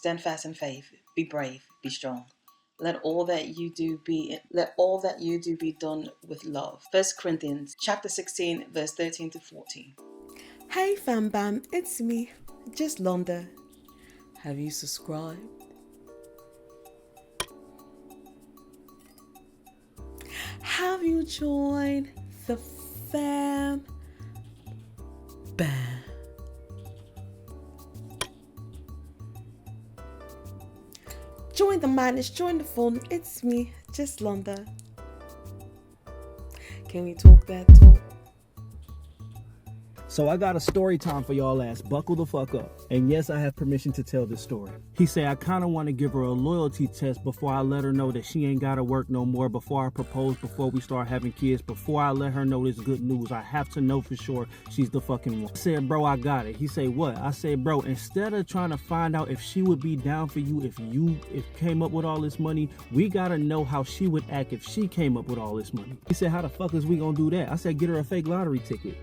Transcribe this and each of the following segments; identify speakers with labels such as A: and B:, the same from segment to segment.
A: Stand fast in faith. Be brave. Be strong. Let all that you do be done with love. 1 Corinthians chapter 16, verse 13 to 14.
B: Hey fam bam, it's me, just Londa. Have you subscribed? Have you joined the fam bam? Join the madness, join the fun. It's me, just Londa. Can we talk that talk?
C: So I got a story time for y'all ass. Buckle the fuck up. And yes, I have permission to tell this story. He said I kind of want to give her a loyalty test before I let her know that she ain't got to work no more, before I propose, before we start having kids, before I let her know this good news. I have to know for sure she's the fucking one. I said, bro, I got it. He said, what? I said, bro, instead of trying to find out if she would be down for you if came up with all this money, we got to know how she would act if she came up with all this money. He said, how the fuck is we gonna do that? I said, get her a fake lottery ticket.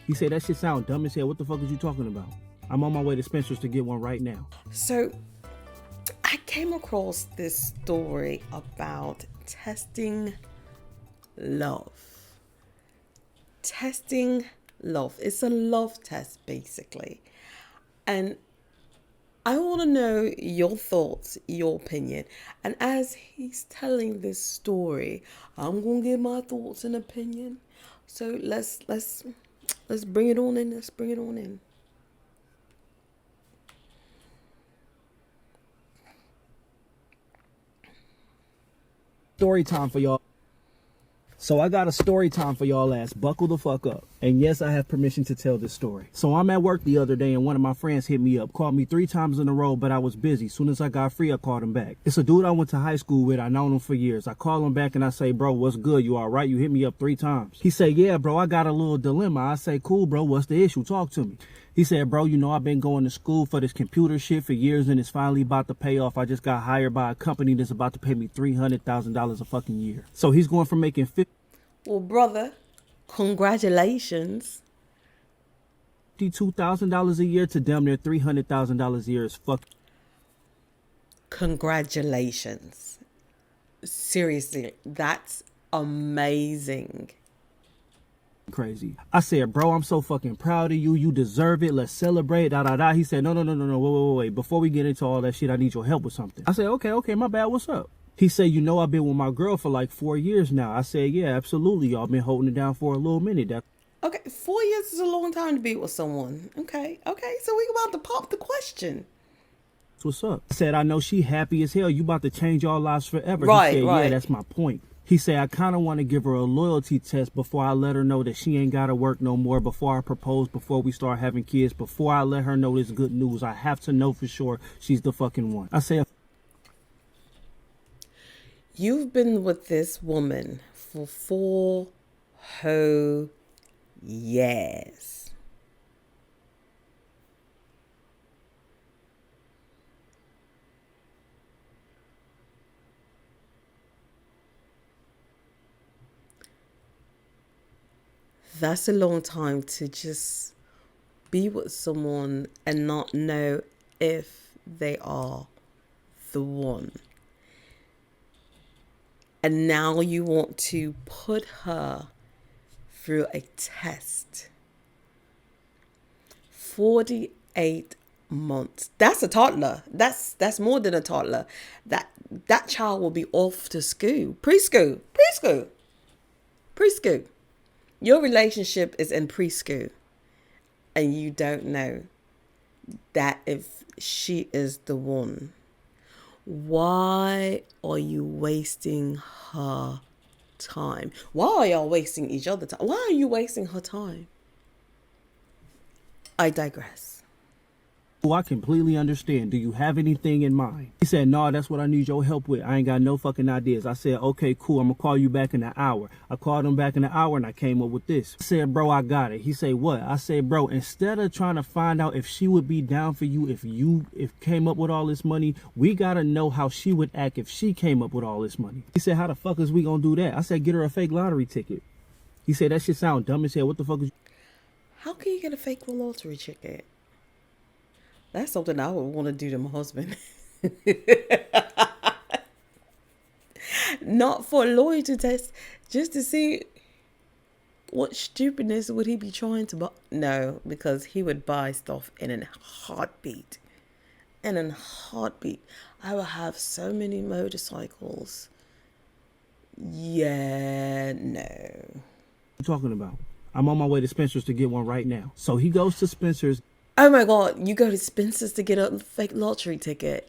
C: He said, that shit sound dumb as hell. What the fuck is you talking about? I'm on my way to Spencer's to get one right now.
B: So I came across this story about testing love. Testing love. It's a love test, basically. And I want to know your thoughts, your opinion. And as he's telling this story, I'm going to give my thoughts and opinion. So let's bring it on in. Let's bring it on in.
C: Story time for y'all. So I got a story time for y'all ass. Buckle the fuck up. And yes, I have permission to tell this story. So I'm at work the other day and one of my friends hit me up, called me 3 times in a row, but I was busy. Soon as I got free, I called him back. It's a dude I went to high school with. I known him for years. I call him back and I say, bro, what's good? You all right? You hit me up 3 times. He say, yeah, bro, I got a little dilemma. I say, cool, bro. What's the issue? Talk to me. He said, bro, you know, I've been going to school for this computer shit for years and it's finally about to pay off. I just got hired by a company that's about to pay me $300,000 a fucking year. So he's going from making
B: Well, brother, congratulations.
C: $52,000 a year to damn near $300,000 a year is fuck.
B: Congratulations. Seriously, that's amazing.
C: Crazy. I said, bro, I'm so fucking proud of you. You deserve it. Let's celebrate. Da da da. He said, no. Wait. Before we get into all that shit, I need your help with something. I said, okay, my bad. What's up? He said, you know, I've been with my girl for like 4 years now. I said, yeah, absolutely. Y'all been holding it down for a little minute.
B: Okay, 4 years is a long time to be with someone. Okay, so we about to pop the question.
C: What's up? I said, I know she happy as hell. You about to change our lives forever.
B: Right,
C: he said,
B: right.
C: Yeah, that's my point. He said, I kind of want to give her a loyalty test before I let her know that she ain't got to work no more, before I propose, before we start having kids, before I let her know this good news. I have to know for sure she's the fucking one. I said,
B: you've been with this woman for 4 whole years. That's a long time to just be with someone and not know if they are the one. And now you want to put her through a test. 48 months. That's a toddler. That's more than a toddler. That child will be off to school. Preschool. Your relationship is in preschool. And you don't know that if she is the one. Why are you wasting her time? Why are y'all wasting each other time? Why are you wasting her time? I digress.
C: I completely understand. Do you have anything in mind? He said, no, that's what I need your help with. I ain't got no fucking ideas. I said, okay, cool. I'm going to call you back in an hour. I called him back in an hour and I came up with this. I said, bro, I got it. He said, what? I said, bro, instead of trying to find out if she would be down for you if came up with all this money, we got to know how she would act if she came up with all this money. He said, how the fuck is we going to do that? I said, get her a fake lottery ticket. He said, that shit sound dumb as hell. What the fuck is you?
B: How can you get a fake lottery ticket? That's something I would want to do to my husband. Not for a loyalty test, just to see what stupidness would he be trying to buy. No, because he would buy stuff in a heartbeat. In a heartbeat. I will have so many motorcycles. Yeah, no.
C: Talking about? I'm on my way to Spencer's to get one right now. So he goes to Spencer's.
B: Oh my God, you go to Spencer's to get a fake lottery ticket.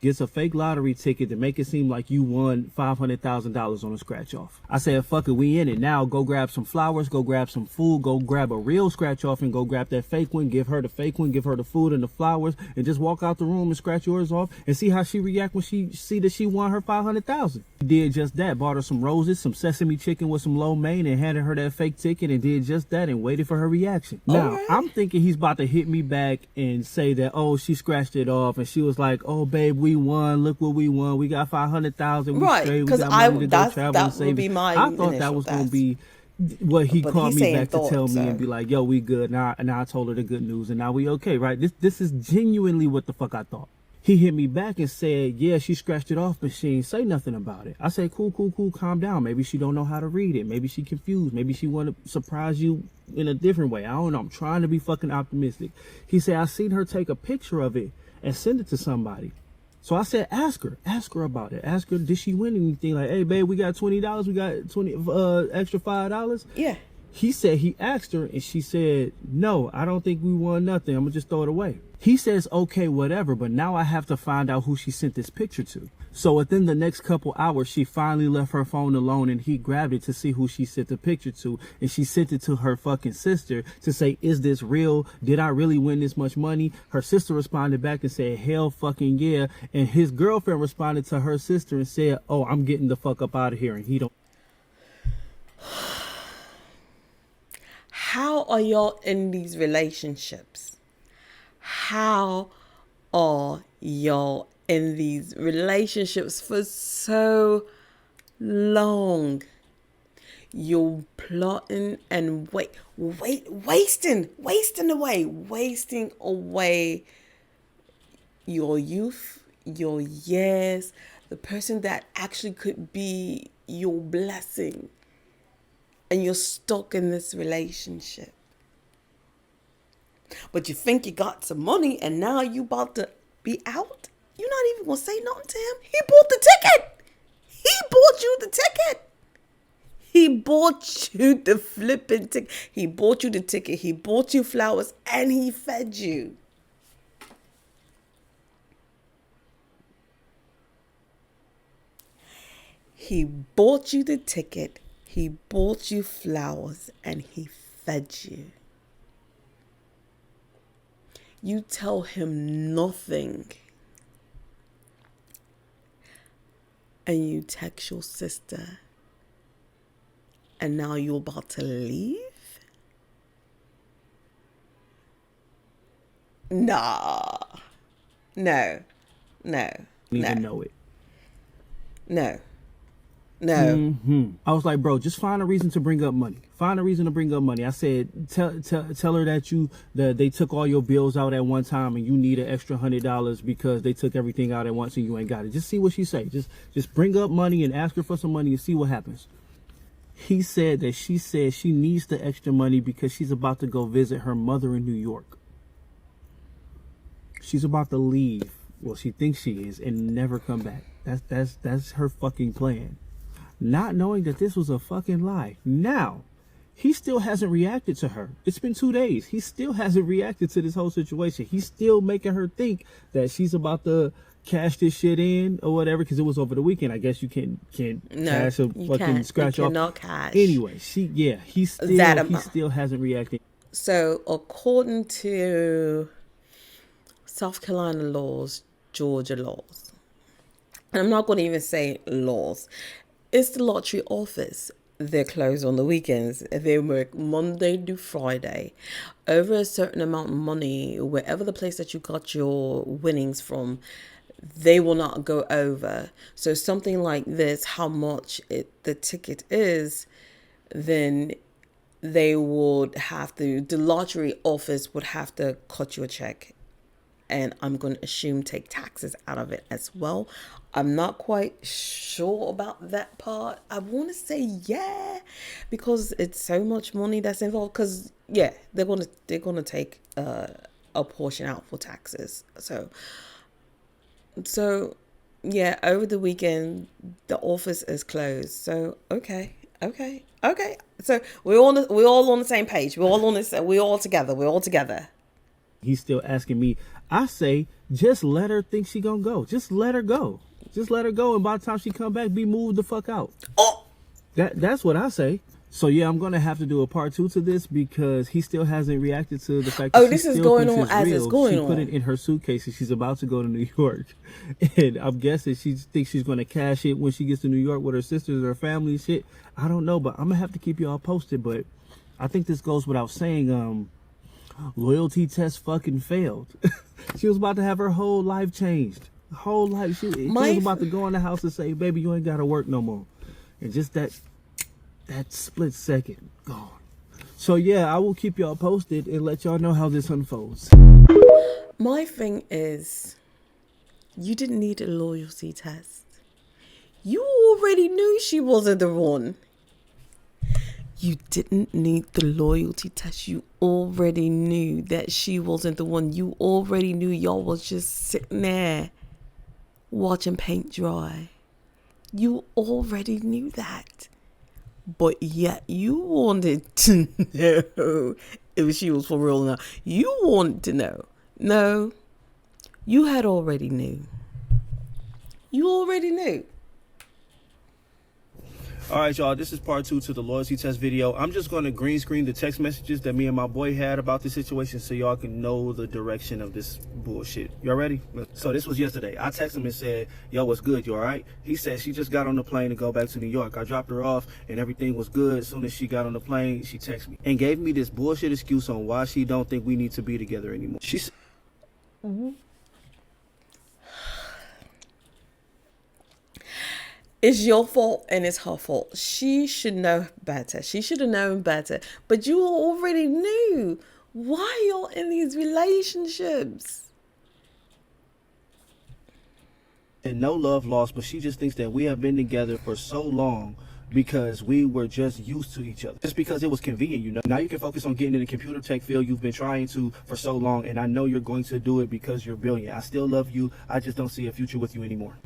C: Gets a fake lottery ticket to make it seem like you won $500,000 on a scratch off. I said, fuck it, we in it now. Go grab some flowers, go grab some food, go grab a real scratch off and go grab that fake one. Give her the fake one, give her the food and the flowers, and just walk out the room and scratch yours off and see how she react when she see that she won her $500,000. Did just that. Bought her some roses, some sesame chicken with some lo mein, and handed her that fake ticket and did just that and waited for her reaction. Now,
B: right.
C: I'm thinking he's about to hit me back and say that, oh, she scratched it off and she was like, oh, babe, we won. Look what we won. We got 500,000.
B: Right,
C: We
B: because
C: got money to go travel
B: that
C: and save.
B: would be my
C: I thought that was going to be what he
B: But
C: called
B: he's
C: me
B: saying
C: back to tell me and be like, yo, we good. Now I told her the good news and now we okay, right? This is genuinely what the fuck I thought. He hit me back and said, yeah, she scratched it off, but she ain't say nothing about it. I said, cool, calm down. Maybe she don't know how to read it. Maybe she confused. Maybe she want to surprise you in a different way. I don't know. I'm trying to be fucking optimistic. He said, I seen her take a picture of it and send it to somebody. So I said, ask her about it. Ask her, did she win anything? Like, hey, babe, we got $20. We got 20 extra $5.
B: Yeah.
C: He said he asked her and she said, no, I don't think we won nothing. I'm going to just throw it away. He says, okay, whatever. But now I have to find out who she sent this picture to. So within the next couple hours, she finally left her phone alone and he grabbed it to see who she sent the picture to. And she sent it to her fucking sister to say, is this real? Did I really win this much money? Her sister responded back and said, hell fucking yeah. And his girlfriend responded to her sister and said, oh, I'm getting the fuck up out of here. And he don't.
B: How are y'all in these relationships? How are y'all in these relationships for so long? You're plotting and wasting away your youth, your years, the person that actually could be your blessing. And you're stuck in this relationship. But you think you got some money and now you about to be out? You're not even going to say nothing to him. He bought the ticket. He bought you the ticket. He bought you the flipping ticket. He bought you the ticket. He bought you flowers and he fed you. He bought you the ticket. He bought you flowers and he fed you. You tell him nothing. And you text your sister. And now you're about to leave? Nah. No.
C: Even know it.
B: No.
C: I was like, bro, just find a reason to bring up money. I said, tell her that they took all your bills out at one time and you need an extra $100 because they took everything out at once and you ain't got it. Just see what she say. Just bring up money and ask her for some money and see what happens. He said that she said she needs the extra money because she's about to go visit her mother in New York. She's about to leave. Well, she thinks she is and never come back. That's her fucking plan. Not knowing that this was a fucking lie. Now, he still hasn't reacted to her. It's been 2 days. He still hasn't reacted to this whole situation. He's still making her think that she's about to cash this shit in or whatever because it was over the weekend. I guess you can't cash a fucking scratch off.
B: You cannot cash.
C: Anyway, he still hasn't reacted.
B: So, according to South Carolina laws, Georgia laws, and I'm not going to even say laws, it's the lottery office. They're closed on the weekends. They work Monday to Friday. Over a certain amount of money, wherever the place that you got your winnings from, they will not go over. So something like this, how much the ticket is, then they would have to, the lottery office would have to cut you a check. and I'm going to assume take taxes out of it as well. I'm not quite sure about that part. I want to say yeah, because it's so much money that's involved. Because yeah, they're gonna take a portion out for taxes. So yeah, over the weekend the office is closed. So okay. So we're all on the same page. We're all together.
C: He's still asking me. I say, just let her think she gonna go. Just let her go. Just let her go, and by the time she come back, be moved the fuck out.
B: Oh,
C: That's what I say. So yeah, I'm gonna have to do a part 2 to this because he still hasn't reacted to the fact that
B: this is going on as it's going on.
C: She put it in her suitcase and she's about to go to New York, and I'm guessing she thinks she's gonna cash it when she gets to New York with her sisters or her family and shit. I don't know, but I'm gonna have to keep y'all posted. But I think this goes without saying. Loyalty test fucking failed. She was about to have her whole life changed. Whole life. She was about to go in the house and say, "Baby, you ain't gotta work no more." And just that split second gone. So yeah, I will keep y'all posted and let y'all know how this unfolds.
B: My thing is, you didn't need a loyalty test. You already knew she wasn't the one. You didn't need the loyalty test. You already knew that she wasn't the one. You already knew y'all was just sitting there watching paint dry. You already knew that. But yet you wanted to know if she was for real or not. You wanted to know. No, you had already knew. You already knew.
C: All right, y'all, this is part 2 to the loyalty test video. I'm just going to green screen the text messages that me and my boy had about the situation so y'all can know the direction of this bullshit. Y'all ready? So this was yesterday. I texted him and said, "Yo, what's good? You all right?" He said she just got on the plane to go back to New York. I dropped her off and everything was good. As soon as she got on the plane, she texted me and gave me this bullshit excuse on why she don't think we need to be together anymore. She said,
B: It's your fault and it's her fault. She should know better. She should have known better. But you already knew. Why you're in these relationships?
C: and no love lost, but she just thinks that we have been together for so long because we were just used to each other. Just because it was convenient, you know. Now you can focus on getting in the computer tech field you've been trying to for so long, and I know you're going to do it because you're brilliant. I still love you. I just don't see a future with you anymore.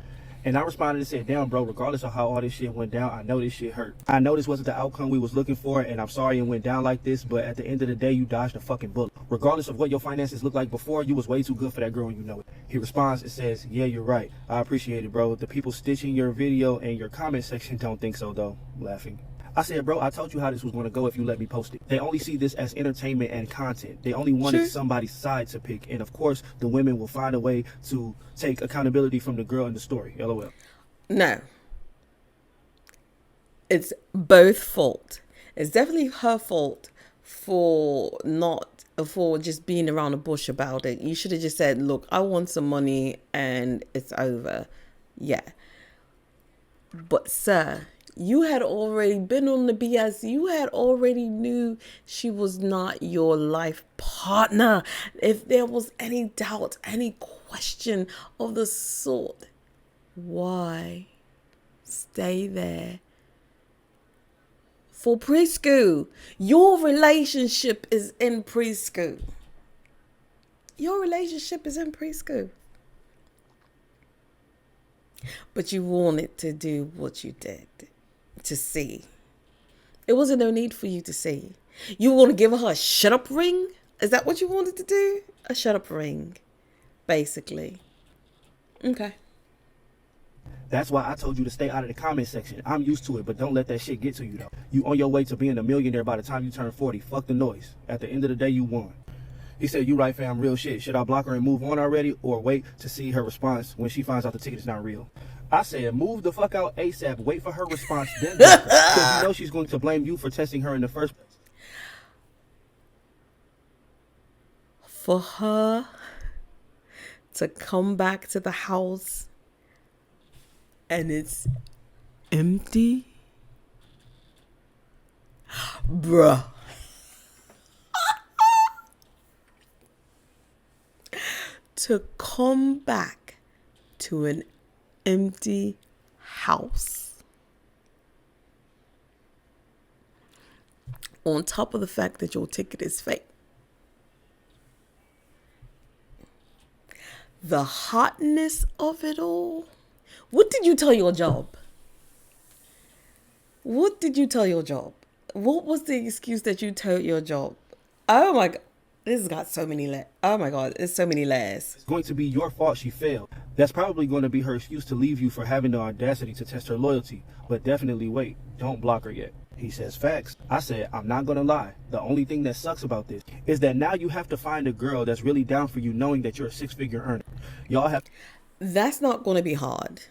C: And I responded and said, "Damn, bro, regardless of how all this shit went down, I know this shit hurt. I know this wasn't the outcome we was looking for, and I'm sorry it went down like this, but at the end of the day, you dodged a fucking bullet. Regardless of what your finances looked like before, you was way too good for that girl and you know it." He responds and says, "Yeah, you're right. I appreciate it, bro. The people stitching your video and your comment section don't think so, though." Laughing. I said, "Bro, I told you how this was going to go if you let me post it. They only see this as entertainment and content. They only wanted somebody's side to pick. And of course, the women will find a way to take accountability from the girl in the story." LOL.
B: No. It's both fault. It's definitely her fault for just being around the bush about it. You should have just said, "Look, I want some money and it's over." Yeah. But sir, you had already been on the BS. You had already knew she was not your life partner. If there was any doubt, any question of the sort, why stay there for preschool? Your relationship is in preschool. Your relationship is in preschool. But you wanted to do what you did to see. It wasn't no need for you to see. You want to give her a shut up ring? Is that what you wanted to do? A shut up ring, basically. Okay.
C: That's why I told you to stay out of the comment section. I'm used to it, but don't let that shit get to you, though. You on your way to being a millionaire by the time you turn 40. Fuck the noise. At the end of the day, you won. He said, "You right, fam, real shit. Should I block her and move on already or wait to see her response when she finds out the ticket is not real?" I said, "Move the fuck out ASAP. Wait for her response, then block her. Because you know she's going to blame you for testing her in the first place."
B: For her to come back to the house and it's empty, bruh. to come back to an empty house. On top of the fact that your ticket is fake. The hotness of it all. What did you tell your job? What did you tell your job? What was the excuse that you told your job? Oh my God. This has got so many layers. Oh my God. There's so many layers.
C: It's going to be your fault she failed. That's probably going to be her excuse to leave you for having the audacity to test her loyalty. But definitely wait. Don't block her yet. He says facts. I said, I'm not going to lie. The only thing that sucks about this is that now you have to find a girl that's really down for you, knowing that you're a 6-figure earner. Y'all have...
B: That's not going to be hard.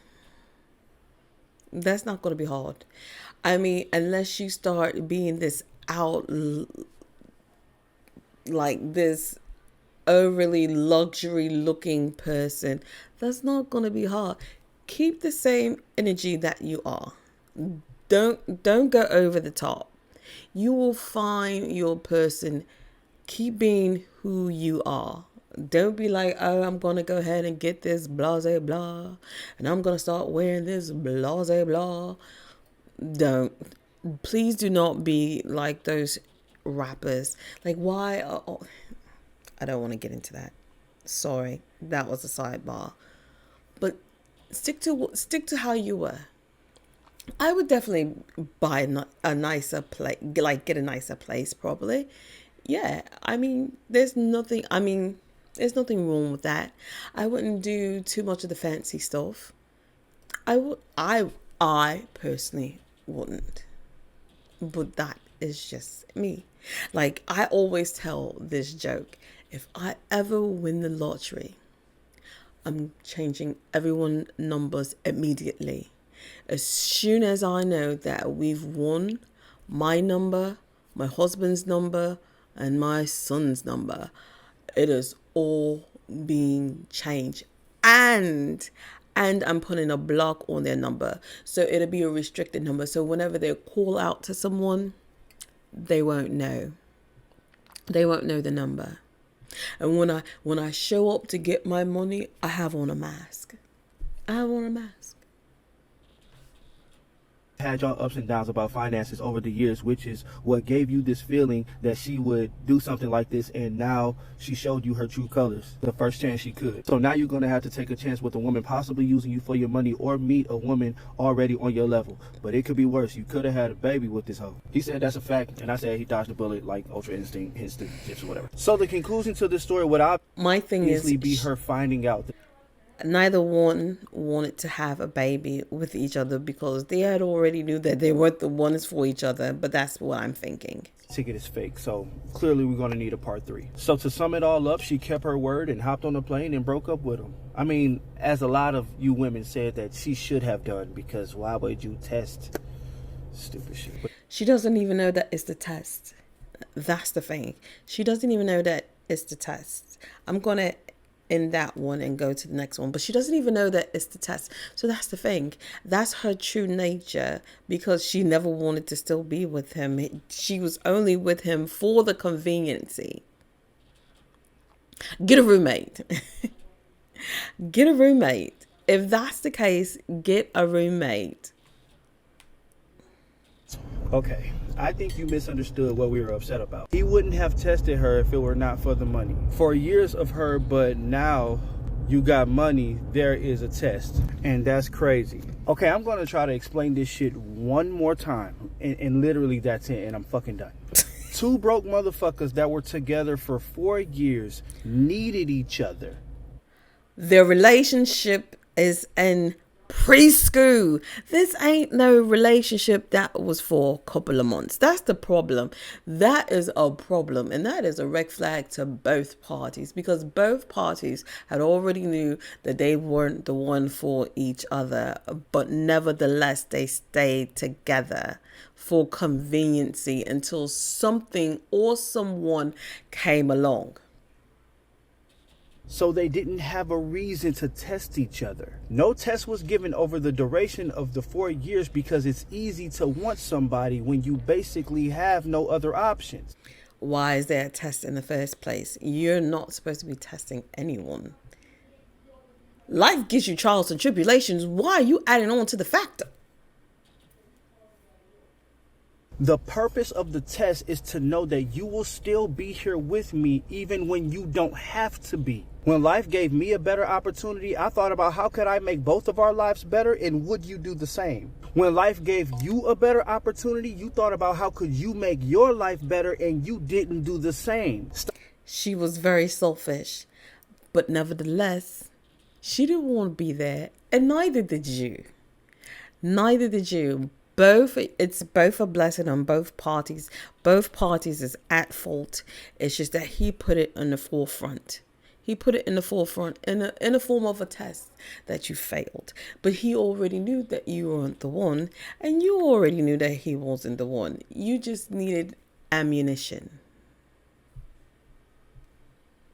B: That's not going to be hard. I mean, unless you start being this like this overly luxury looking person, that's not going to be hard. Keep the same energy that you are. Don't go over the top. You will find your person. Keep being who you are. Don't be like, oh, I'm going to go ahead and get this blase blah, and I'm going to start wearing this blase blah. Don't. Please do not be like those rappers. Like, why? I don't want to get into that. Sorry, that was a sidebar. But stick to how you were. I would definitely buy a nicer place, like get a nicer place probably. Yeah, I mean, there's nothing wrong with that. I wouldn't do too much of the fancy stuff. I personally wouldn't. But that is just me. Like, I always tell this joke. If I ever win the lottery, I'm changing everyone's numbers immediately. As soon as I know that we've won, my number, my husband's number, and my son's number, it is all being changed. And I'm putting a block on their number. So it'll be a restricted number. So whenever they call out to someone, they won't know. They won't know the number. And when I show up to get my money, I have on a mask.
C: Had y'all ups and downs about finances over the years, which is what gave you this feeling that she would do something like this, and now she showed you her true colors the first chance she could. So now you're going to have to take a chance with a woman possibly using you for your money, or meet a woman already on your level. But it could be worse. You could have had a baby with this hoe. He said that's a fact, and I said he dodged a bullet like Ultra Instinct, instant tips or whatever. So the conclusion to this story would obviously be her finding out that
B: neither one wanted to have a baby with each other because they had already knew that they weren't the ones for each other. But that's what I'm thinking.
C: Ticket is fake, so clearly we're going to need a part 3. So to sum it all up, she kept her word and hopped on the plane and broke up with him. I mean, as a lot of you women said that she should have done, because why would you test stupid shit?
B: She doesn't even know that it's the test. That's the thing. She doesn't even know that it's the test. I'm going to in that one and go to the next one, but she doesn't even know that it's the test. So that's the thing. That's her true nature, because she never wanted to still be with him. She was only with him for the conveniency. Get a roommate. Get a roommate. If that's the case, get a roommate.
C: Okay, I think you misunderstood what we were upset about. He wouldn't have tested her if it were not for the money. For years of her, but now you got money, there is a test. And that's crazy. Okay, I'm going to try to explain this shit one more time. And literally that's it, and I'm fucking done. Two broke motherfuckers that were together for 4 years needed each other.
B: Their relationship is in preschool. This ain't no relationship that was for a couple of months. That's the problem. That is a problem, and that is a red flag to both parties, because both parties had already knew that they weren't the one for each other, but nevertheless they stayed together for conveniency until something or someone came along.
C: So they didn't have a reason to test each other. No test was given over the duration of the 4 years, because it's easy to want somebody when you basically have no other options.
B: Why is there a test in the first place? You're not supposed to be testing anyone. Life gives you trials and tribulations. Why are you adding on to the factor?
C: The purpose of the test is to know that you will still be here with me even when you don't have to be. When life gave me a better opportunity, I thought about how could I make both of our lives better, and would you do the same? When life gave you a better opportunity, you thought about how could you make your life better, and you didn't do the same.
B: She was very selfish, but nevertheless, she didn't want to be there, and neither did you. Neither did you. It's both a blessing on both parties. Both parties is at fault. It's just that he put it in the forefront. He put it in the forefront in a form of a test that you failed. But he already knew that you weren't the one, and you already knew that he wasn't the one. You just needed ammunition.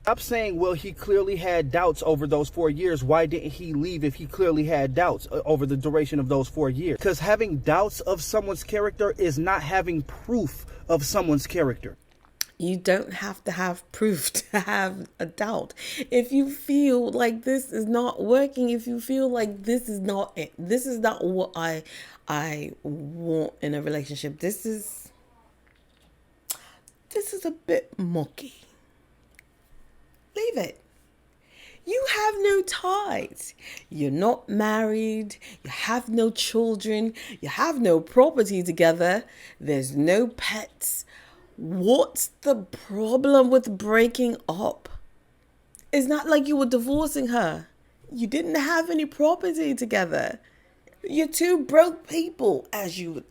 C: Stop saying, well, he clearly had doubts over those 4 years. Why didn't he leave if he clearly had doubts over the duration of those 4 years? Because having doubts of someone's character is not having proof of someone's character.
B: You don't have to have proof to have a doubt. If you feel like this is not working, if you feel like this is not it, this is not what I want in a relationship. This is a bit mucky. Leave it. You have no ties. You're not married. You have no children. You have no property together. There's no pets. What's the problem with breaking up? It's not like you were divorcing her. You didn't have any property together. You're two broke people, as your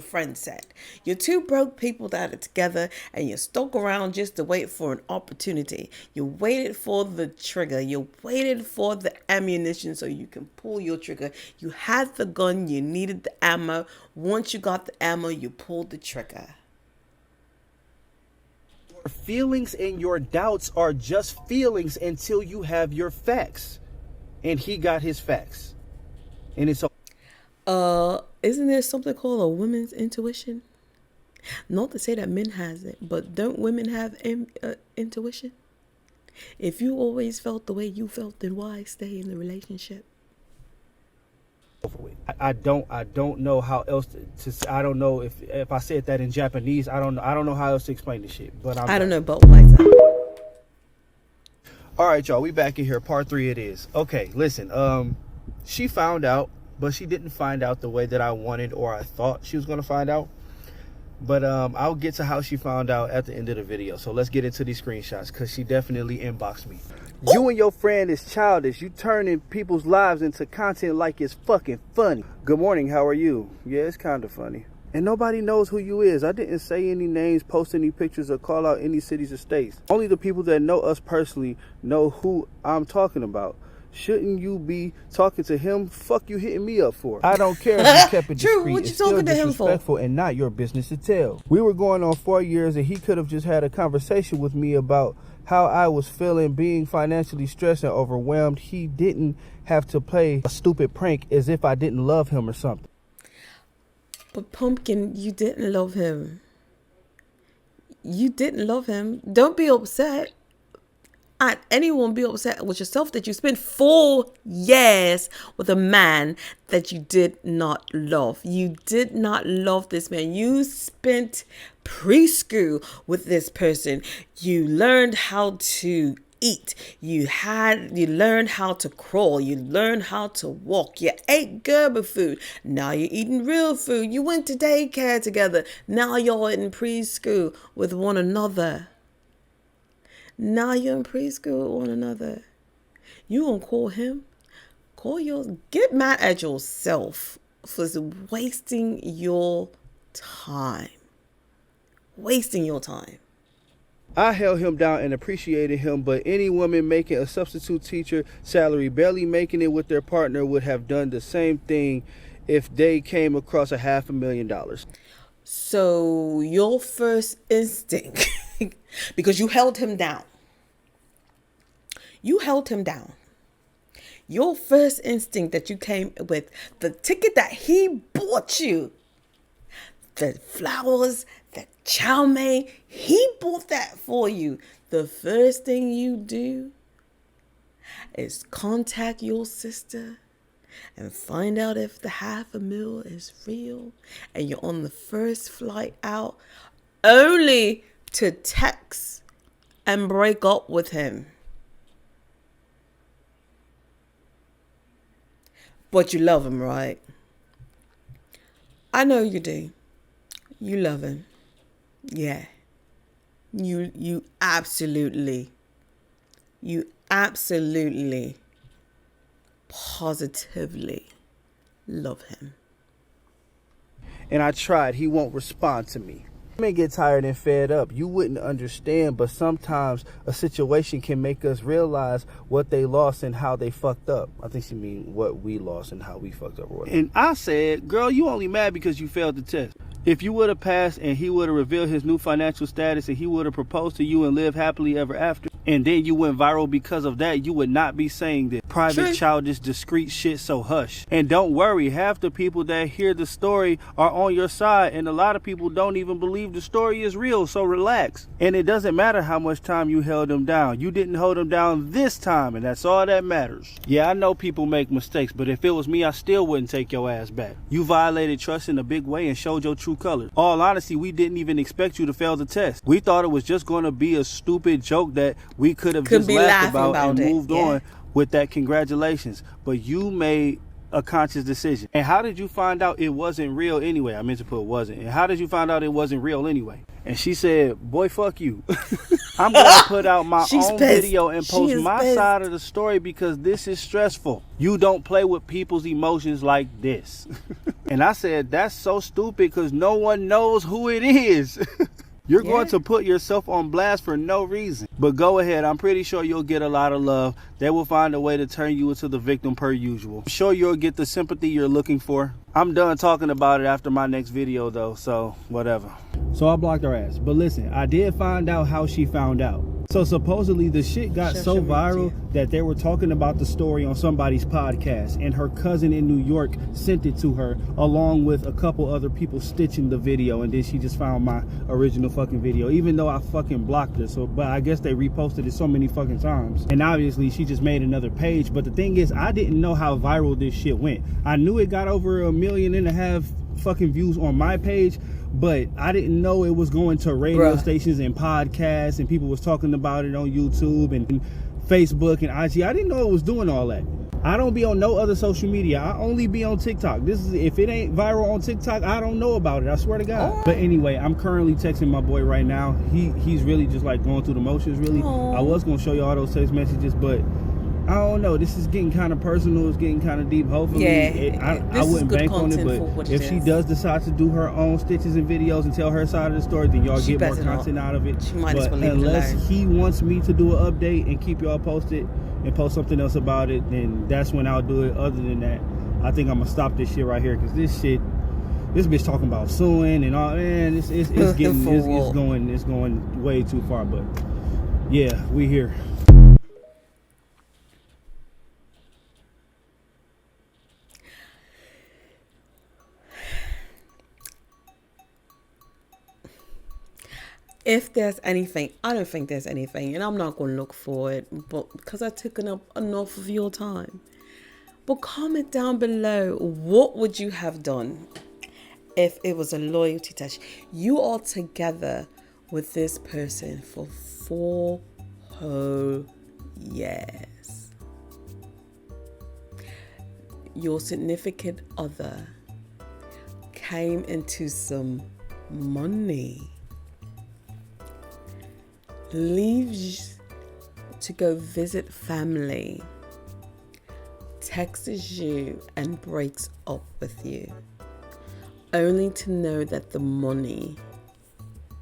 B: friend said. You're two broke people that are together, and you stuck around just to wait for an opportunity. You waited for the trigger. You waited for the ammunition so you can pull your trigger. You had the gun. You needed the ammo. Once you got the ammo, you pulled the trigger.
C: Your feelings and your doubts are just feelings until you have your facts. And he got his facts. And it's
B: isn't there something called a woman's intuition? Not to say that men has it, but don't women have intuition? If you always felt the way you felt, then why stay in the relationship?
C: I don't know how else to say. I don't know if I said that in Japanese. I don't know how else to explain this shit. But
B: I don't know, but what's up?
C: All right, y'all. We back in here. Part 3 it is. Okay, listen. She found out, but she didn't find out the way that I wanted or I thought she was gonna find out. But I'll get to how she found out at the end of the video. So let's get into these screenshots, because she definitely inboxed me. You and your friend is childish. You turning people's lives into content like it's fucking funny. Good morning, how are you? Yeah, it's kind of funny. And nobody knows who you is. I didn't say any names, post any pictures, or call out any cities or states. Only the people that know us personally know who I'm talking about. Shouldn't you be talking to him? Fuck you hitting me up for. I don't care if you kept it
B: True,
C: discreet.
B: what you
C: It's still
B: talking to him for?
C: disrespectful and not your business to tell. We were going on 4 years, and he could have just had a conversation with me about how I was feeling, being financially stressed and overwhelmed. He didn't have to play a stupid prank as if I didn't love him or something.
B: But Pumpkin, you didn't love him. You didn't love him. Don't be upset. Anyone be upset with yourself that you spent 4 years with a man that you did not love. You did not love this man. You spent preschool with this person. You learned how to eat. You learned how to crawl. You learned how to walk. You ate Gerber food. Now you're eating real food. You went to daycare together. Now you're in preschool with one another. Now you're in preschool with one another. You gonna call him? Get mad at yourself for wasting your time. Wasting your time.
C: I held him down and appreciated him, but any woman making a substitute teacher salary, barely making it with their partner, would have done the same thing if they came across $500,000.
B: So your first instinct, because you held him down. You held him down. Your first instinct that you came with, the ticket that he bought you, the flowers, the chow mein, he bought that for you. The first thing you do, is contact your sister and find out if the $500,000 is real, and you're on the first flight out only to text and break up with him. But you love him, right? I know you do. You love him. Yeah. You absolutely, positively love him.
C: And I tried. He won't respond to me. I may get tired and fed up. You wouldn't understand, but sometimes a situation can make us realize what they lost and how they fucked up. I think she mean what we lost and how we fucked up. And I said, girl, you only mad because you failed the test. If you would have passed and he would have revealed his new financial status and he would have proposed to you and lived happily ever after, and then you went viral because of that, you would not be saying this private, childish, discreet shit, so hush. And don't worry, half the people that hear the story are on your side, and a lot of people don't even believe the story is real, so relax. And it doesn't matter how much time you held them down. You didn't hold them down this time, and that's all that matters. Yeah, I know people make mistakes, but if it was me, I still wouldn't take your ass back. You violated trust in a big way and showed your true colors. All honesty, we didn't even expect you to fail the test. We thought it was just going to be a stupid joke that we could have just laughed about and moved on with that. Congratulations. But you made a conscious decision. And how did you find out it wasn't real anyway? I meant to put wasn't. And how did you find out it wasn't real anyway? And she said, boy, fuck you. I'm going to put out my own video and post my side of the story because this is stressful. You don't play with people's emotions like this. And I said, that's so stupid because no one knows who it is. You're going to put yourself on blast for no reason. But go ahead. I'm pretty sure you'll get a lot of love. They will find a way to turn you into the victim per usual. I'm sure you'll get the sympathy you're looking for. I'm done talking about it after my next video though, so whatever. So I blocked her ass. But listen, I did find out how she found out. So supposedly the shit got so viral that they were talking about the story on somebody's podcast, and her cousin in New York sent it to her along with a couple other people stitching the video, and then she just found my original fucking video, even though I fucking blocked her. So, but I guess they reposted it so many fucking times, and obviously she just made another page. But the thing is, I didn't know how viral this shit went. I knew it got over 1.5 million fucking views on my page, but I didn't know it was going to radio stations and podcasts, and people was talking about it on YouTube and Facebook and IG. I didn't know it was doing all that. I don't be on no other social media. I only be on TikTok. This is, if it ain't viral on TikTok, I don't know about it. I swear to God. But anyway, I'm currently texting my boy right now. He's really just like going through the motions, really. I was gonna show you all those text messages, but I don't know. This is getting kind of personal. It's getting kind of deep. Hopefully, I wouldn't bank on it. But if she does decide to do her own stitches and videos and tell her side of the story, then y'all get more content out of it.
B: She might
C: but unless he wants me to do an update and keep y'all posted and post something else about it, then that's when I'll do it. Other than that, I think I'm gonna stop this shit right here because this bitch talking about suing and all. Man, it's going way too far. But yeah, we here.
B: If there's anything, I don't think there's anything, and I'm not going to look for it, but because I've taken up enough of your time. But comment down below, what would you have done if it was a loyalty test? You are together with this person for 4 whole years. Your significant other came into some money, leaves to go visit family, texts you and breaks up with you, only to know that the money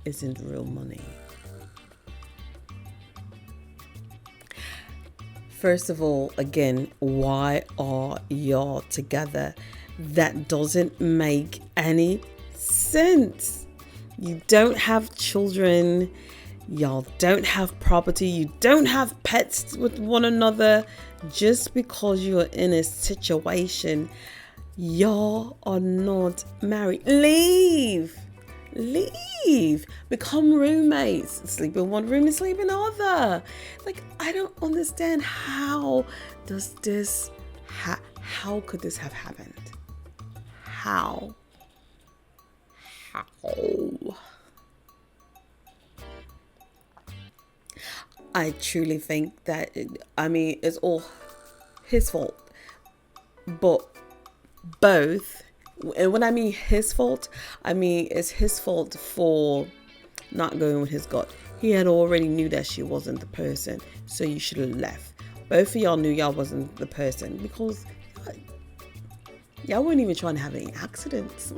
B: isn't real money. First of all, again, why are y'all together? That doesn't make any sense. You don't have children. Y'all don't have property. You don't have pets with one another. Just because you're in a situation, y'all are not married. Leave Leave. Become roommates. Sleep in one room and sleep in other. Like, I don't understand how does this, how could this have happened? How? I truly think that, it's all his fault. But both, and when I mean his fault, I mean it's his fault for not going with his gut. He had already knew that she wasn't the person, so you should have left. Both of y'all knew y'all wasn't the person because y'all weren't even trying to have any accidents.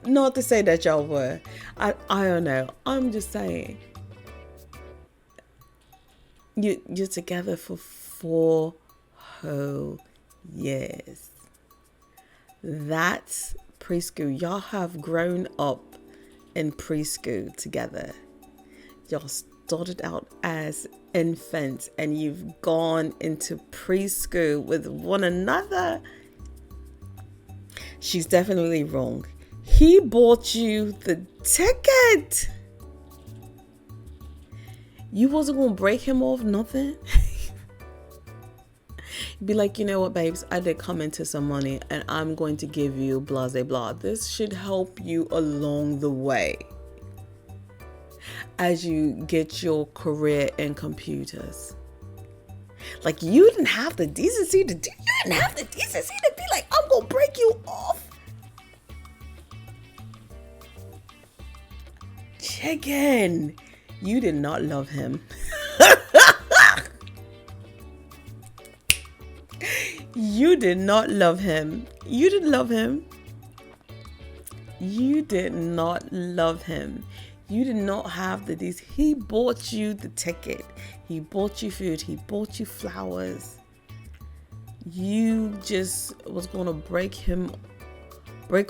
B: Not to say that y'all were. I don't know. I'm just saying. You're together for 4 whole years. That's preschool. Y'all have grown up in preschool together. Y'all started out as infants and you've gone into preschool with one another. She's definitely wrong. He bought you the ticket. You wasn't gonna break him off nothing. Be like, you know what, babes, I did come into some money and I'm going to give you blah, blah, blah. This should help you along the way as you get your career in computers. Like, you didn't have the decency to be like, I'm gonna break you off. Chicken, you did not love him. You did not love him. You didn't love him. You did not love him. You did not have the decency. He bought you the ticket. He bought you food. He bought you flowers. You just was going to break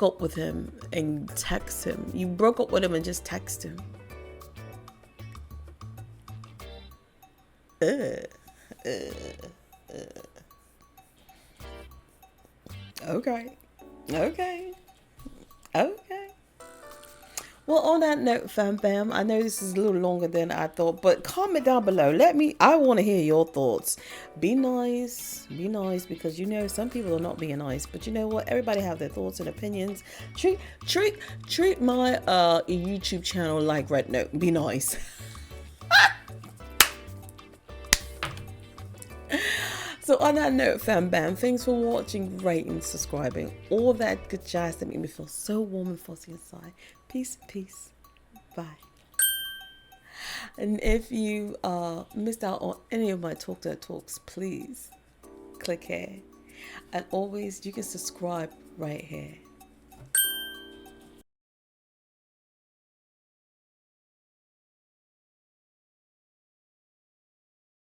B: up with him and text him. You broke up with him and just text him. Okay. Well, on that note, fam bam, I know this is a little longer than I thought, but comment down below. I want to hear your thoughts. Be nice, because you know some people are not being nice, but you know what? Everybody have their thoughts and opinions. Treat my YouTube channel like Red Note. Be nice. So on that note, fam bam, thanks for watching, rating, subscribing, all that good jazz that made me feel so warm and fuzzy inside. Peace. Bye. And if you missed out on any of my Talk That Talks, please click here. And always, you can subscribe right here.